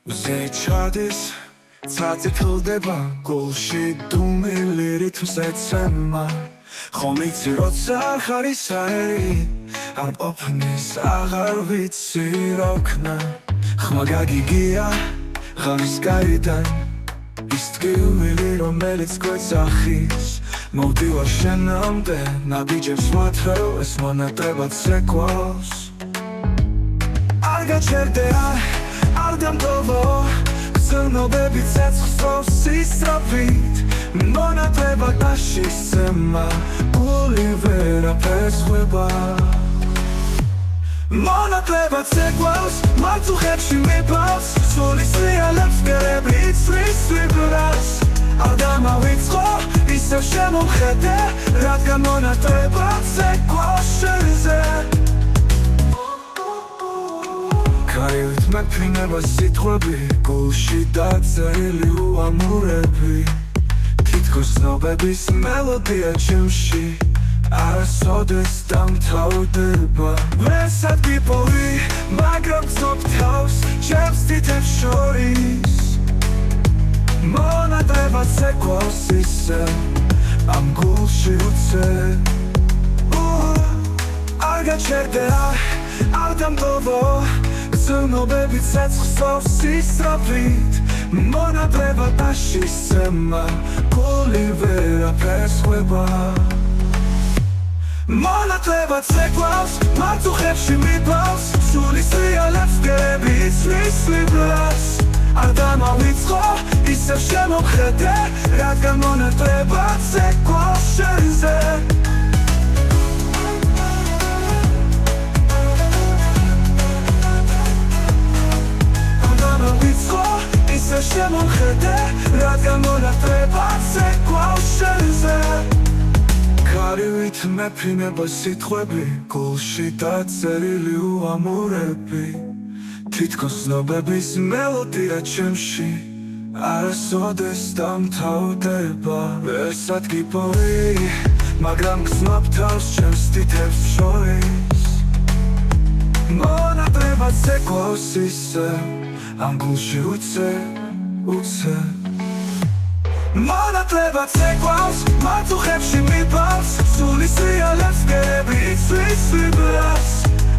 ზეჩადის წაწითლდება გულში დუმილი რითმს ეცემა ხომ იცი როცა ხარ ისაერი არ ყოფნის აღარ ვიცი რა ვქნა ხმა გაგიგია ღამის გაიდან ის ტკივილი რომელიც გვეძახის მოვდივარ შენამდე ნაბიჯებს ვათრევ ეს მონატრებად ზეკვავს არ გაჩერდე არ დამტოვო გრძნობები ცეცხლს სისწრაფით მონატრებად დაშისცემა გული ვერაფერს ხვდება მონატრებად ზეკვავს მარწუხებში მიფავს სულის რეალებს გერები იცვლის არ დამავიწყო ისევ შემოვხედე რადგან მონატრებად ზეკვავს შენზე Kaivit მეფინება სიტყვები გულში დაწერილი უამურები თითქოს ცნობების მელოდია ჩემში არასოდეს დამთავრდება ვესად გიპოვი მაგრამ ცნობ თავს ჩემს თითებს შორის მონატრებად ზეკვავს ისე ამ გულში უცე არ გაჩერდე არ დამტოვო გრძნობები ცეცხლს სისწრაფით მონატრებად დაშისცემა გული ვერაფერს ხვდება მონატრებად ზეკვავს მარწუხებში მიფავს სულის რეალებს გერები იცვლის არ დამავიწყო ისევ შემოვხედე რადგან მონატრებად ზეკვავს შენზე ისე შემოვხედე რადგან მონატრებად ზეკვავს შენზე Kaivit მეფინება სიტყვები გულში დაწერილი უამურები თითქოს ცნობების მელოდია ჩემში არასოდეს დამთავრდება ვერსად გიპოვი მაგრამ გრძნობ თავს ჩემს თითებს შორის მონატრებად ზეკვავს ისე ამ გულში უცე მონატრებად ზეკვავს მარწუხებში მიფავს სულის რეალებს გერები იცვლის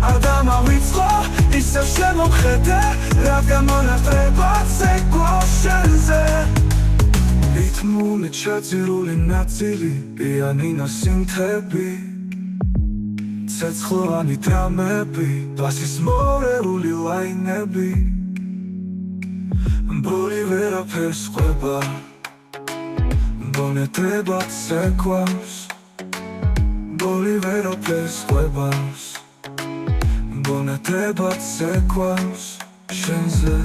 არ დამავიწყო ისევ შემოვხედე რადგან მონატრებად ზეკვავს შენზე რითმული ჩაძირული ნაწილი პიანინოს სიმთები ცეცხლოვანი დრამები ბასის მორეული ლაინები Boli ვერაფერს ხვდება მონატრებად ზეკვავს Boli ვერაფერს ხვდება მონატრებად ზეკვავს შენზე